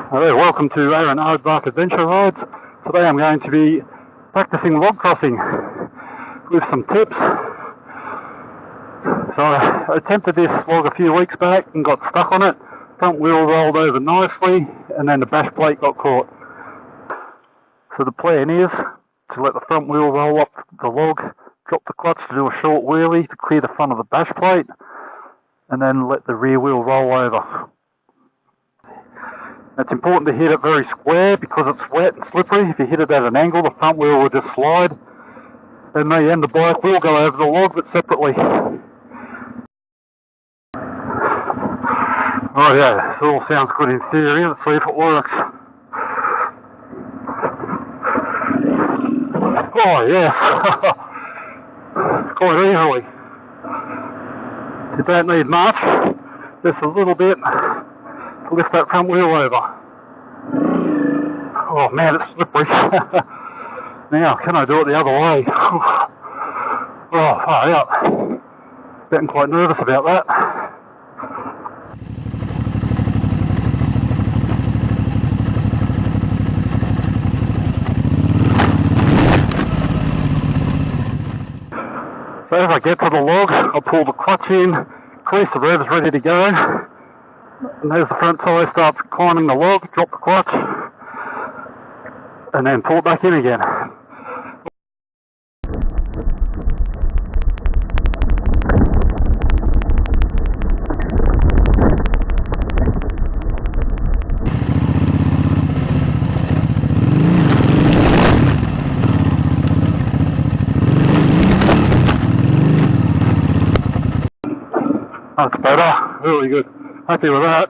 Hello, welcome to Aaron Aardvark Adventure Rides. Today I'm going to be practicing log crossing with some tips. So I attempted this log a few weeks back and got stuck on it. Front wheel rolled over nicely and then the bash plate got caught. So the plan is to let the front wheel roll up the log, drop the clutch to do a short wheelie to clear the front of the bash plate, and then let the rear wheel roll over. It's important to hit it very square because it's wet and slippery. If you hit it at an angle, the front wheel will just slide. Then me and the bike will go over the log, but separately. Oh yeah, this all sounds good in theory. Let's see if it works. Oh yeah, quite easily. You don't need much, just a little bit to lift that front wheel over. Oh man, it's slippery. Now, can I do it the other way? Oh, far out. Getting quite nervous about that. So if I get to the log, I'll pull the clutch in, grease the revs ready to go. And as the front tyre starts climbing the log, drop the clutch and then pull it back in again. That's better, really good. Happy with that.